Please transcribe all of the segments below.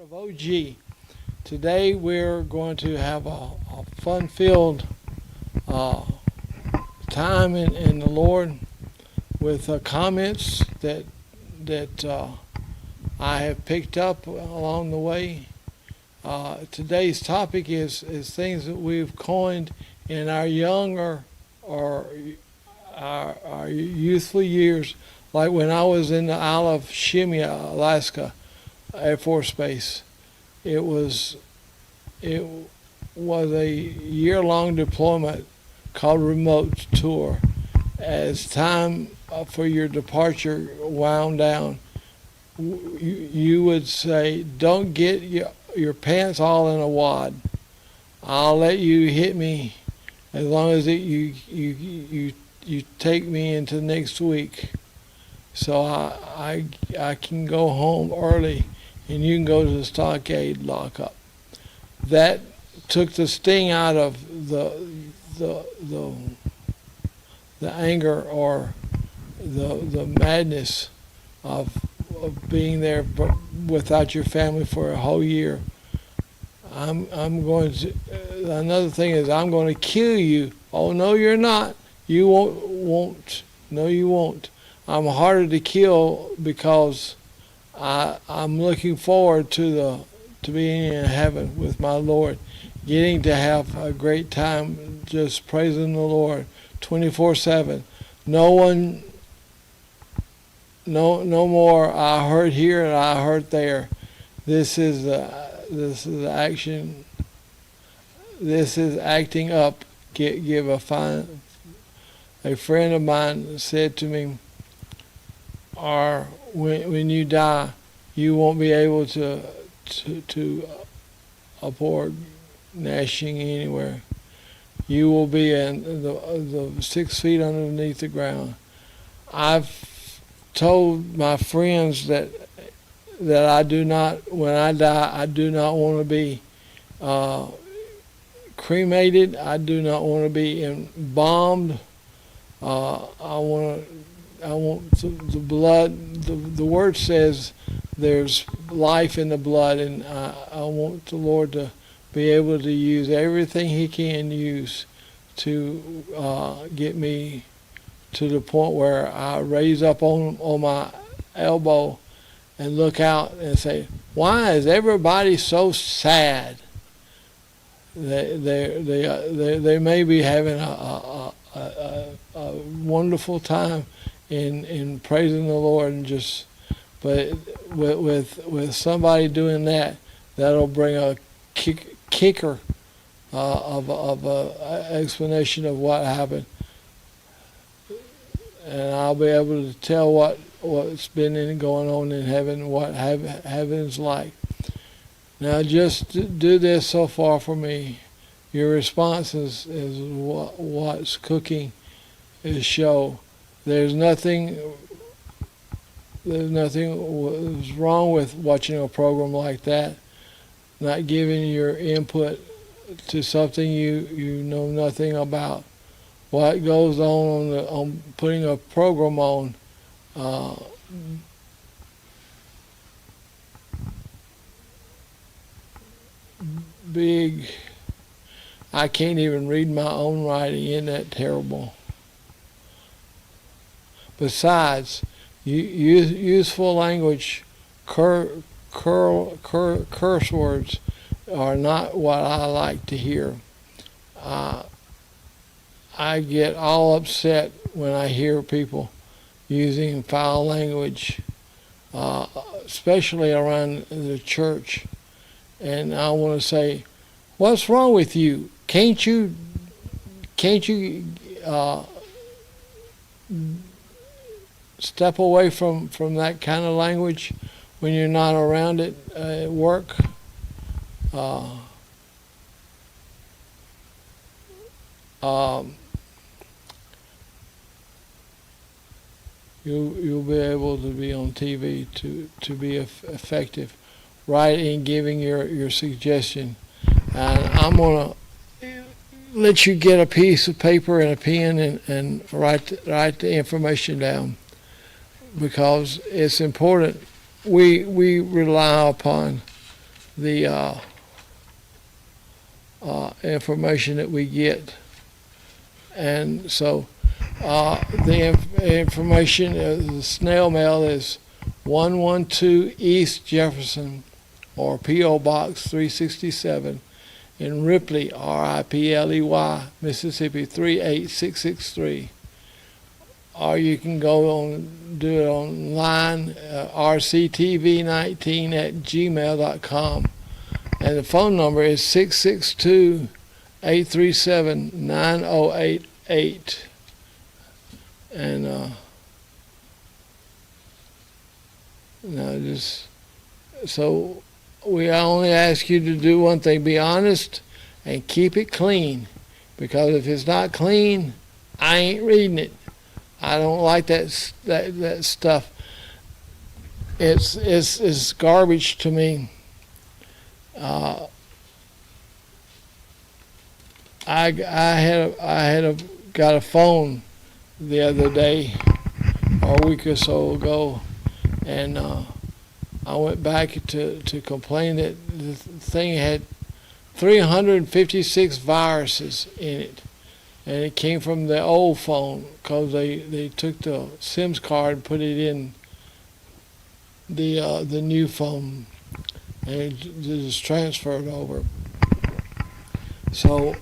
of OG. Today we're going to have a fun-filled uh, time in the Lord with comments that I have picked up along the way. Today's topic is things that we've coined in our younger or our youthful years, like when I was in the Isle of Shemya, Alaska Air Force Base. It was a year-long deployment called Remote Tour. As time for your departure wound down, you would say, "Don't get your pants all in a wad. I'll let you hit me as long as you take me into next week, so I can go home early, and you can go to the stockade lockup." That took the sting out of the anger or the madness of being there without your family for a whole year. I'm going to. Another thing is, I'm going to kill you. Oh no, you're not. You won't. No, you won't. I'm harder to kill because I'm looking forward to being in heaven with my Lord, getting to have a great time just praising the Lord 24/7. No more I hurt here and I hurt there. This is action. This is acting up. A friend of mine said to me, "Or when you die, you won't be able to afford gnashing anywhere. You will be in the 6 feet underneath the ground." I've told my friends that I do not, when I die, I do not want to be cremated. I do not want to be embalmed. I want the blood. The word says there's life in the blood, and I want the Lord to be able to use everything He can use to get me to the point where I raise up on my elbow and look out and say, "Why is everybody so sad?" They may be having a wonderful time in praising the Lord, but with somebody doing that, that'll bring a kicker of a explanation of what happened, and I'll be able to tell what's been going on in heaven, what heaven's like. Now, just do this so far for me. Your response is what's cooking is show. There's nothing wrong with watching a program like that, not giving your input to something you know nothing about. What goes on putting a program on, big. I can't even read my own writing. Isn't that terrible? Besides, useful language, curse words are not what I like to hear. I get all upset when I hear people using foul language, especially around the church. And I want to say, what's wrong with you? Can't you step away from that kind of language when you're not around it at work? You'll be able to be on TV to be effective, right, in giving your suggestion. And I'm gonna let you get a piece of paper and a pen and write the information down, because it's important. We rely upon the information that we get. And so the information, the snail mail is 112 East Jefferson, or P.O. Box 367 in Ripley, Ripley, Mississippi 38663. Or you can do it online, rctv19@gmail.com. And the phone number is 662-837-9088. And so we only ask you to do one thing: be honest and keep it clean. Because if it's not clean, I ain't reading it. I don't like that stuff. It's garbage to me. I got a phone the other day, or a week or so ago, and I went back to complain that the thing had 356 viruses in it. And it came from the old phone, because they took the SIMS card and put it in the new phone, and it just transferred over. So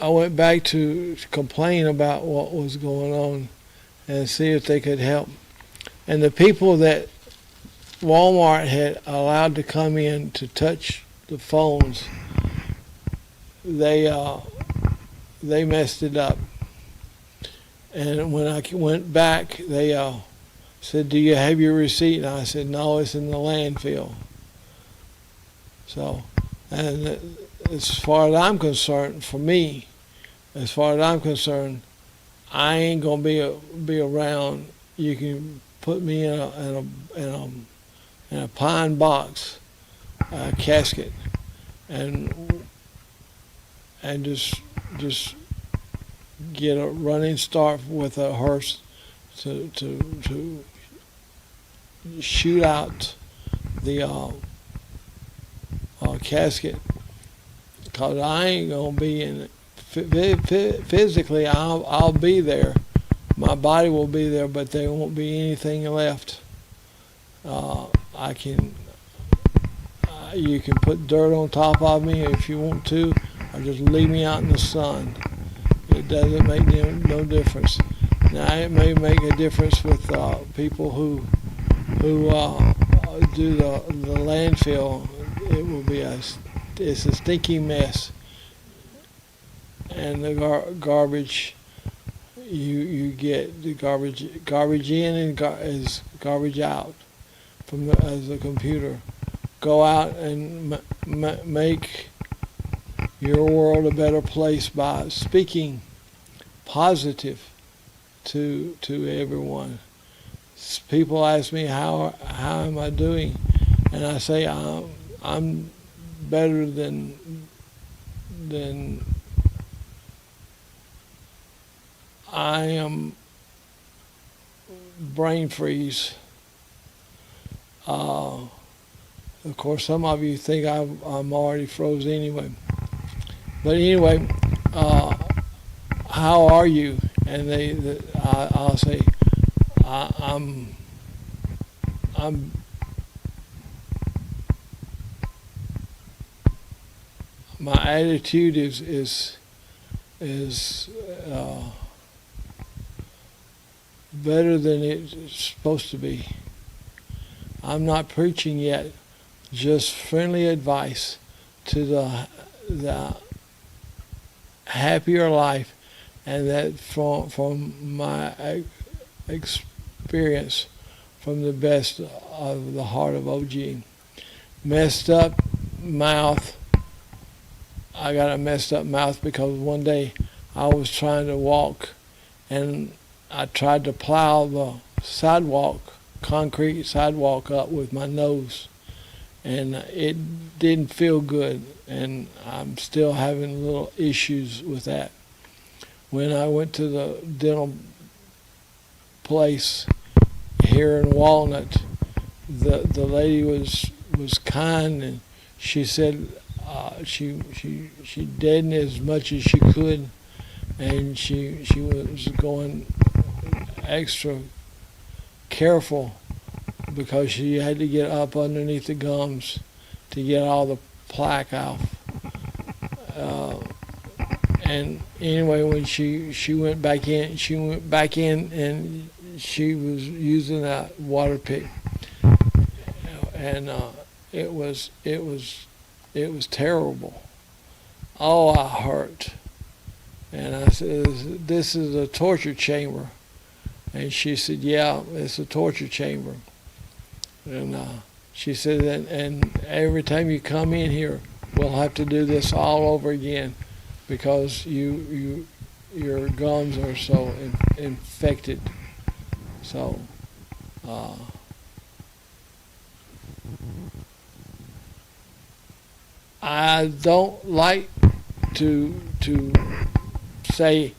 I went back to complain about what was going on and see if they could help. And the people that Walmart had allowed to come in to touch the phones, they messed it up. And when I went back, they said, "Do you have your receipt?" And I said, "No, it's in the landfill." So, and as far as I'm concerned, I ain't gonna be around. You can put me in a pine box, casket, and just get a running start with a hearse to shoot out the casket, because I ain't gonna be in it. Physically, I'll be there. My body will be there, but there won't be anything left. You can put dirt on top of me if you want to, or just leave me out in the sun. It doesn't make no difference. Now, it may make a difference with people who do the landfill. It will be it's a stinky mess. And the garbage, you get the garbage in and is garbage out as a computer. Go out and make your world a better place by speaking positive to everyone. People ask me how am I doing, and I say I'm better than I am. Brain freeze. Of course, some of you think I'm already froze anyway. But anyway, how are you? And I'll say, I'm. My attitude is better than it's supposed to be. I'm not preaching yet, just friendly advice to the happier life, and that from my experience, from the best of the heart of OG. Messed up mouth. I got a messed up mouth because one day I was trying to walk, and I tried to plow the concrete sidewalk up with my nose, and it didn't feel good, and I'm still having little issues with that. When I went to the dental place here in Walnut, the lady was kind, and she said she did as much as she could, and she was going extra careful because she had to get up underneath the gums to get all the plaque off. And anyway, when she went back in, and she was using that water pick, and it was terrible. Oh, I hurt. And I said, "This is a torture chamber." And she said, "Yeah, it's a torture chamber." And she said, and every time you come in here, we'll have to do this all over again because your gums are so infected. So I don't like to say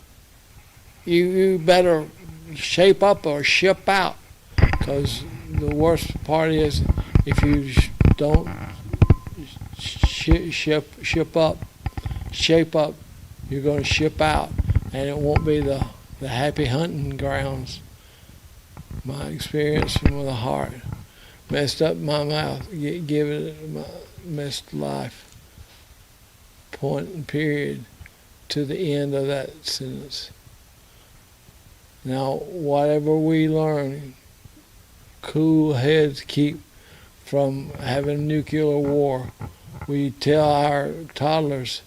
you better shape up or ship out, because the worst part is if you don't shape up, you're going to ship out, and it won't be the happy hunting grounds. My experience from the heart messed up my mouth, giving it my messed life. Point and period to the end of that sentence. Now, whatever we learn, cool heads keep from having nuclear war. We tell our toddlers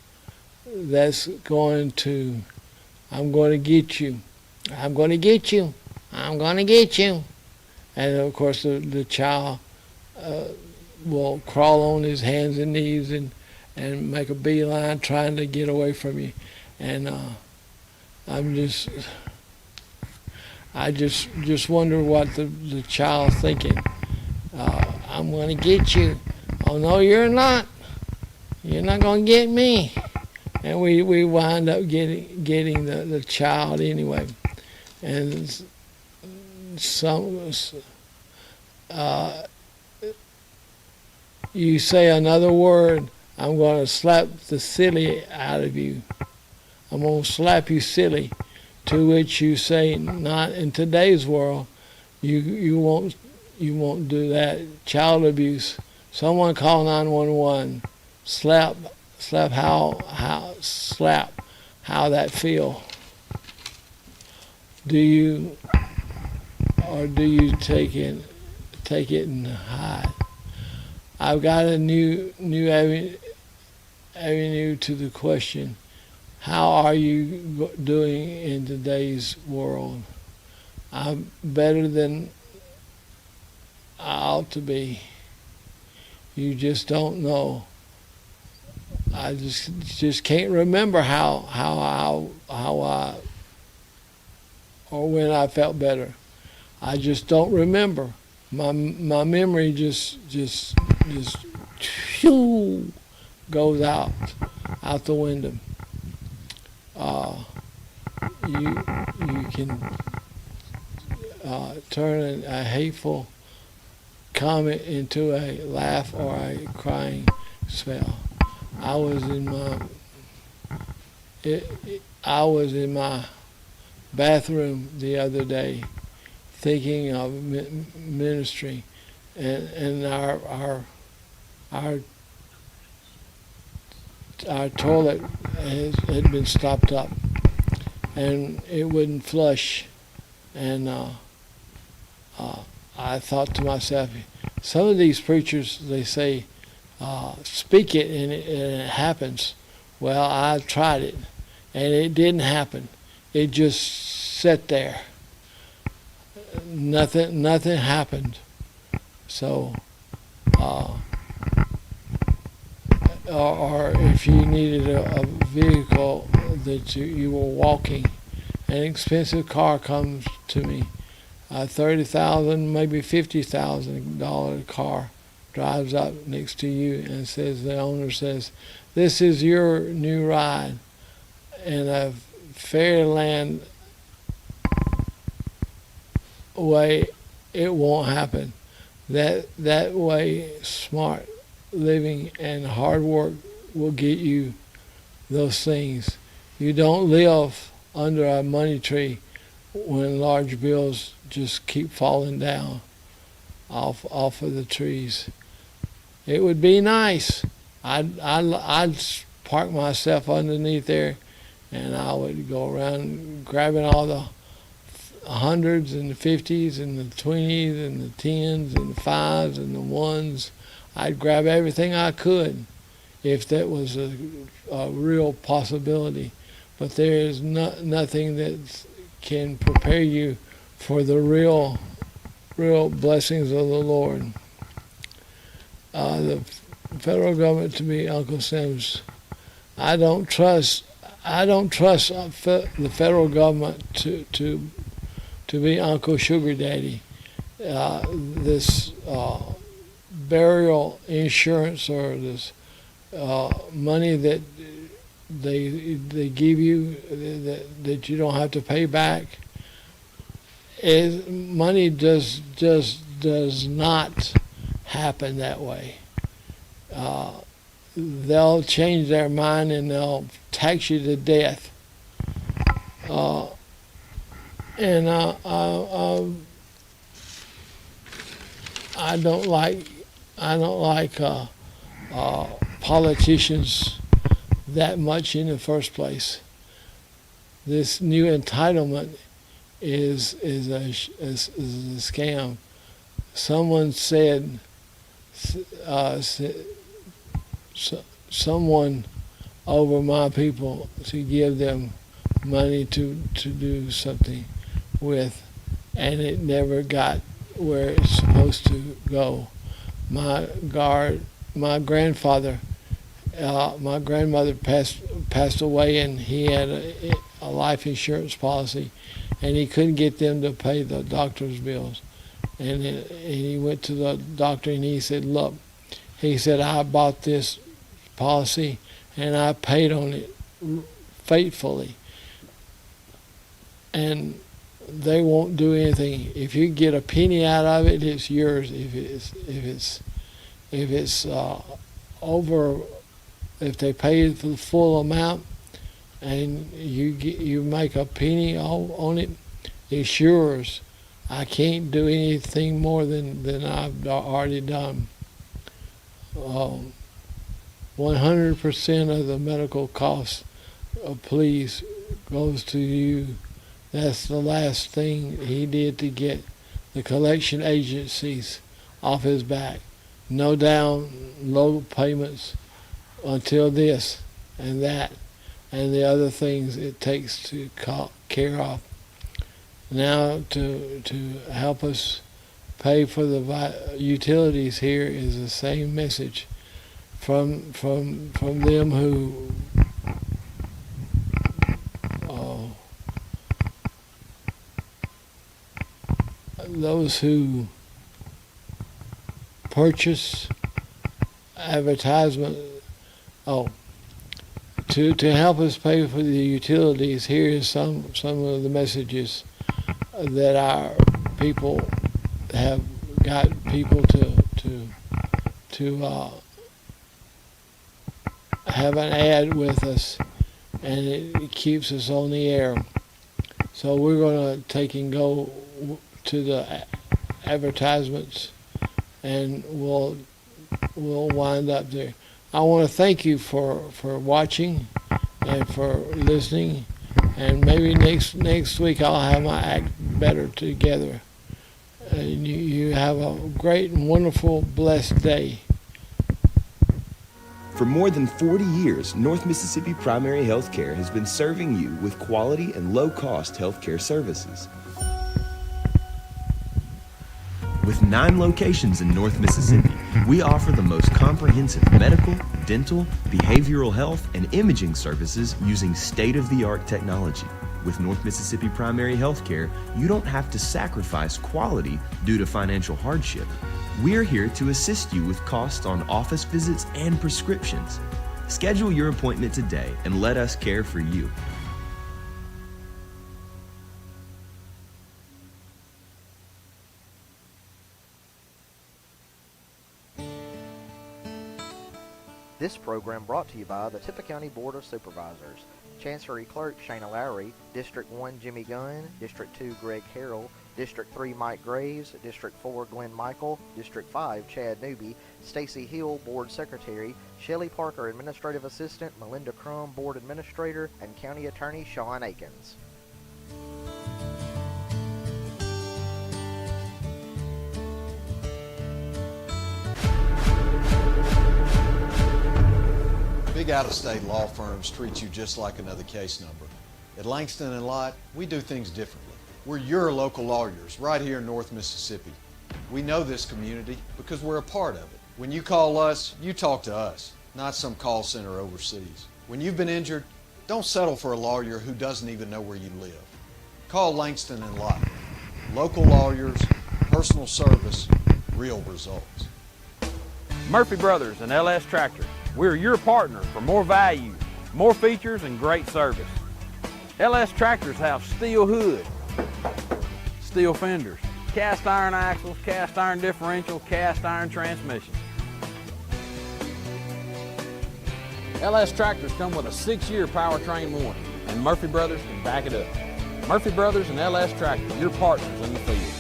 that's going to, I'm going to get you. I'm going to get you. I'm going to get you. And of course, the child will crawl on his hands and knees and make a beeline trying to get away from you. And I just wonder what the child's thinking. I'm going to get you. Oh, no, you're not. You're not going to get me. And we wind up getting the child anyway. And you say another word, I'm going to slap the silly out of you. I'm going to slap you silly. To which you say, not in today's world. You won't do that. Child abuse. Someone call 911. Slap how that feel. Do you take it and hide? I've got a new avenue to the question. How are you doing in today's world? I'm better than I ought to be. You just don't know. I just can't remember how I or when I felt better. I just don't remember. My memory just goes out the window. You can turn a hateful comment into a laugh or a crying spell. I was in my bathroom the other day thinking of ministry, and our toilet had been stopped up, and it wouldn't flush. And I thought to myself, some of these preachers, they say, speak it and it happens. Well, I tried it, and it didn't happen. It just sat there. Nothing happened. So, or if you needed a vehicle that you were walking, an expensive car comes to me, a $30,000, maybe $50,000 car drives up next to you and says, the owner says, "This is your new ride in a Fairyland way." It won't happen. That way, smart living and hard work will get you those things. You don't live under a money tree when large bills just keep falling down off of the trees. It would be nice. I'd park myself underneath there, and I would go around grabbing all the hundreds and the 50s and the 20s and the 10s and the 5s and the 1s. I'd grab everything I could if that was a real possibility. But there is nothing that can prepare you for the real blessings of the Lord. The federal government, to me, Uncle Sims, I don't trust the federal government to be Uncle Sugar Daddy. This burial insurance or this money that they give you that you don't have to pay back is money just does not happen that way. They'll change their mind and they'll tax you to death. And I don't like politicians that much in the first place. This new entitlement is a scam. Someone said, someone over my people to give them money to do something with, and it never got where it's supposed to go. My grandmother passed away, and he had a life insurance policy, and he couldn't get them to pay the doctor's bills. And he went to the doctor and he said, look, he said, I bought this policy and I paid on it faithfully. And they won't do anything. If you get a penny out of it, it's yours. If it's over, if they pay for the full amount and you make a penny on it, it's yours. I can't do anything more than I've already done. 100% of the medical costs of police goes to you. That's the last thing he did to get the collection agencies off his back. No down, low payments until this and that and the other things it takes to care of. Now to help us pay for the utilities here is the same message from them who those who purchase advertisement. To help us pay for the utilities, here is some of the messages that our people have got people to have an ad with us, and it keeps us on the air. So we're going to take and go to the advertisements, and we'll wind up there. I want to thank you for watching and for listening, and maybe next week I'll have my act better together. And you have a great and wonderful, blessed day. For more than 40 years, North Mississippi Primary Health Care has been serving you with quality and low-cost healthcare services. With 9 locations in North Mississippi, we offer the most comprehensive medical, dental, behavioral health, and imaging services using state-of-the-art technology. With North Mississippi Primary Health Care, you don't have to sacrifice quality due to financial hardship. We're here to assist you with costs on office visits and prescriptions. Schedule your appointment today and let us care for you. This program brought to you by the Tippah County Board of Supervisors. Chancery Clerk Shayna Lowry, District 1 Jimmy Gunn, District 2 Greg Harrell, District 3 Mike Graves, District 4 Glenn Michael, District 5 Chad Newby, Stacy Hill Board Secretary, Shelley Parker Administrative Assistant, Melinda Crum Board Administrator, and County Attorney Sean Akins. Big out-of-state law firms treat you just like another case number. At Langston and Lott, we do things differently. We're your local lawyers right here in North Mississippi. We know this community because we're a part of it. When you call us, you talk to us, not some call center overseas. When you've been injured, don't settle for a lawyer who doesn't even know where you live. Call Langston and Lott. Local lawyers, personal service, real results. Murphy Brothers and LS Tractor. We're your partner for more value, more features, and great service. LS Tractors have steel hood, steel fenders, cast iron axles, cast iron differential, cast iron transmission. LS Tractors come with a 6-year powertrain warranty, and Murphy Brothers can back it up. Murphy Brothers and LS Tractors, your partners in the field.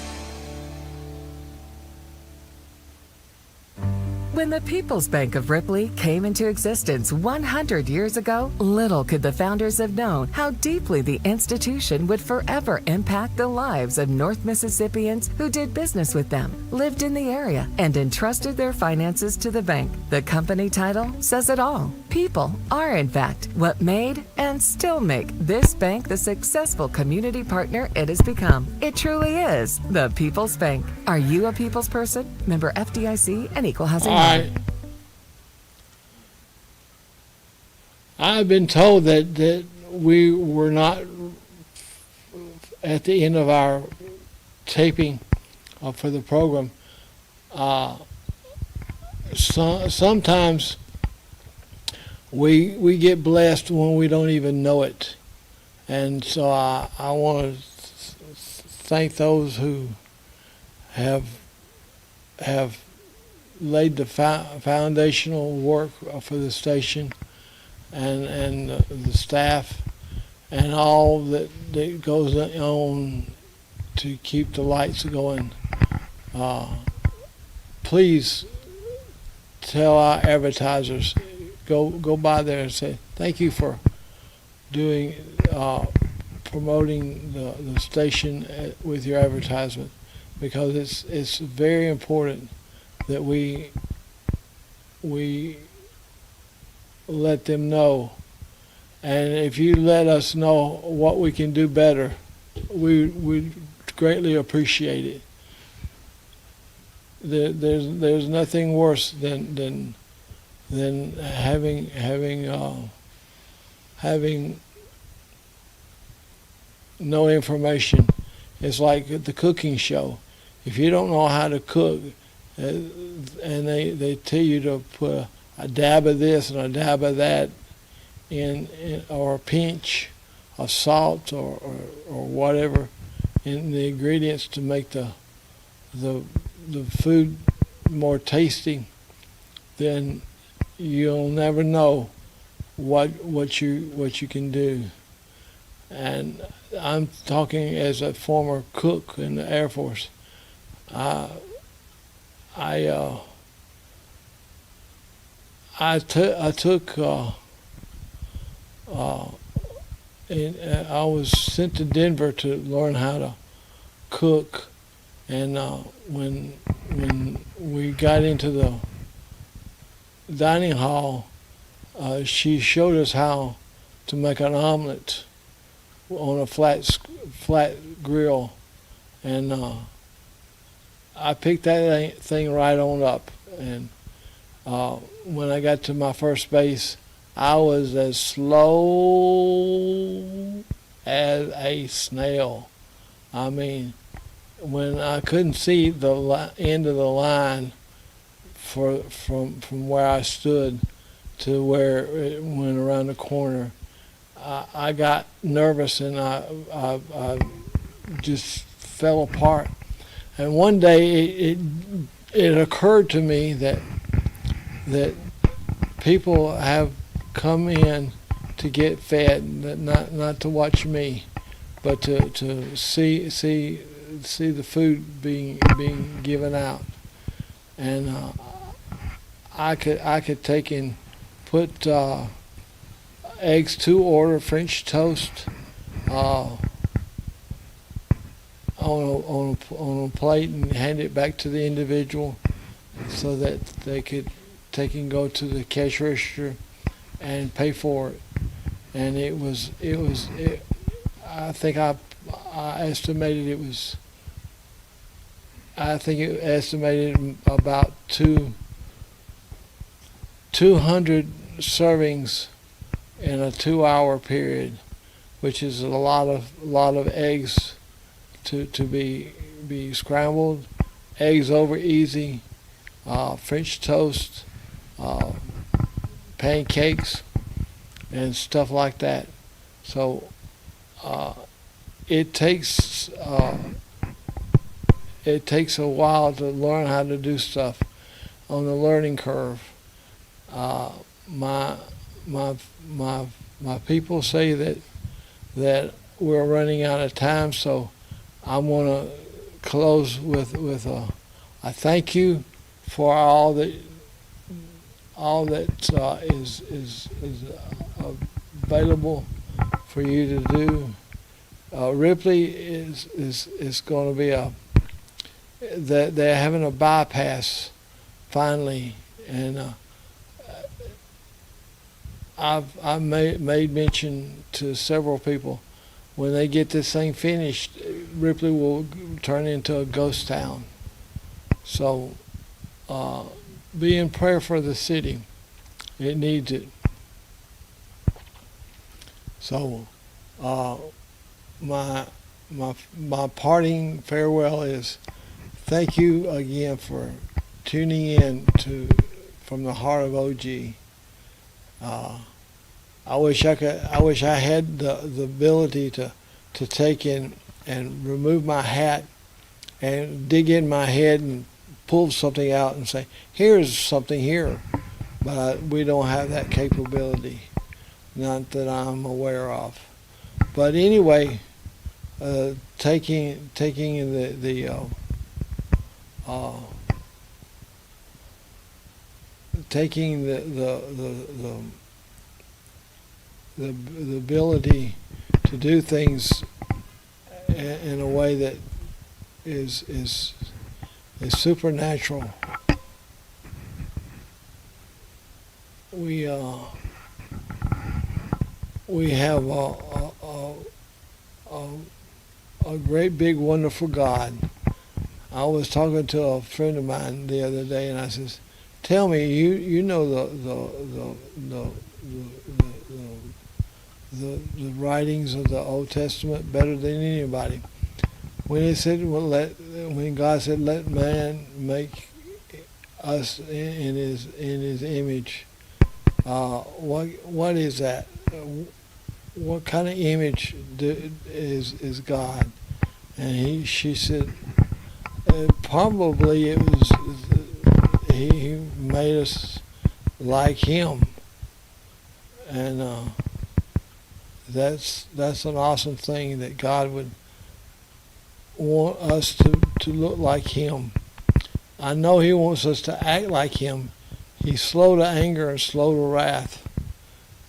When the People's Bank of Ripley came into existence 100 years ago, little could the founders have known how deeply the institution would forever impact the lives of North Mississippians who did business with them, lived in the area, and entrusted their finances to the bank. The company title says it all. People are, in fact, what made and still make this bank the successful community partner it has become. It truly is the People's Bank. Are you a people's person? Member FDIC and Equal Housing Lender. I've been told that we were not at the end of our taping for the program. Sometimes we get blessed when we don't even know it, and so I want to thank those who have laid the foundational work for the station, and the staff, and all that goes on to keep the lights going. Please tell our advertisers, go by there and say thank you for doing promoting the station with your advertisement, because it's very important that we let them know. And if you let us know what we can do better, we greatly appreciate it. There's nothing worse than having no information. It's like the cooking show. If you don't know how to cook, and they tell you to put a dab of this and a dab of that in or a pinch of salt or whatever in the ingredients to make the food more tasty, then you'll never know what you can do. And I'm talking as a former cook in the Air Force. I was sent to Denver to learn how to cook, and when we got into the dining hall, she showed us how to make an omelet on a flat grill, and I picked that thing right on up. And when I got to my first base, I was as slow as a snail. I mean, when I couldn't see the end of the line from where I stood to where it went around the corner, I got nervous, and I just fell apart. And one day it occurred to me that people have come in to get fed, not to watch me, but to see the food being given out, and I could take and put eggs to order, French toast, on a plate and hand it back to the individual, so that they can go to the cash register and pay for it. And I think I estimated it was. I think it estimated about 200 servings in a 2-hour period, which is a lot of eggs to be scrambled, eggs over easy, French toast, pancakes, and stuff like that. So it takes a while to learn how to do stuff on the learning curve. My people say that we're running out of time, so I want to close with a thank you for all that is available for you to do. Ripley is going to be they're having a bypass finally, and I've made mention to several people, when they get this thing finished, Ripley will turn into a ghost town. So be in prayer for the city. It needs it. So my parting farewell is thank you again for tuning in from the heart of OG. I wish I had the ability to take in and remove my hat and dig in my head and pull something out and say, here's something here. But we don't have that capability, not that I'm aware of. But anyway, taking the ability to do things in a way that is supernatural. We have a great big wonderful God. I was talking to a friend of mine the other day, and I says, "Tell me, you know the writings of the Old Testament better than anybody." When he said, when God said, "Let man make us in his image," what is that? What kind of image is God? And she said, probably it was he made us like him, and that's an awesome thing, that God would want us to look like him. I know he wants us to act like him. He's slow to anger and slow to wrath,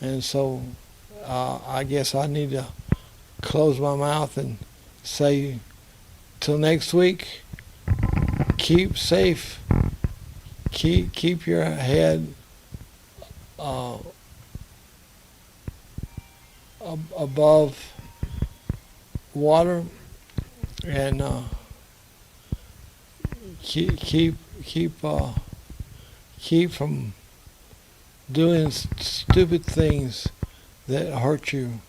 and so I guess I need to close my mouth and say, till next week, keep safe, keep your head above water, and keep from doing stupid things that hurt you,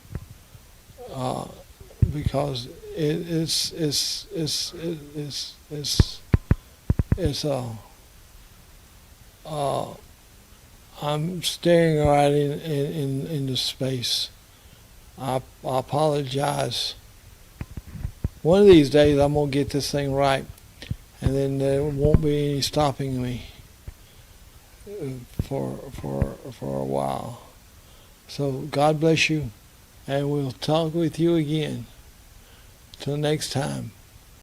because I'm staring right into space. I apologize. One of these days I'm gonna get this thing right, and then there won't be any stopping me. for a while. So God bless you, and we'll talk with you again. Till next time.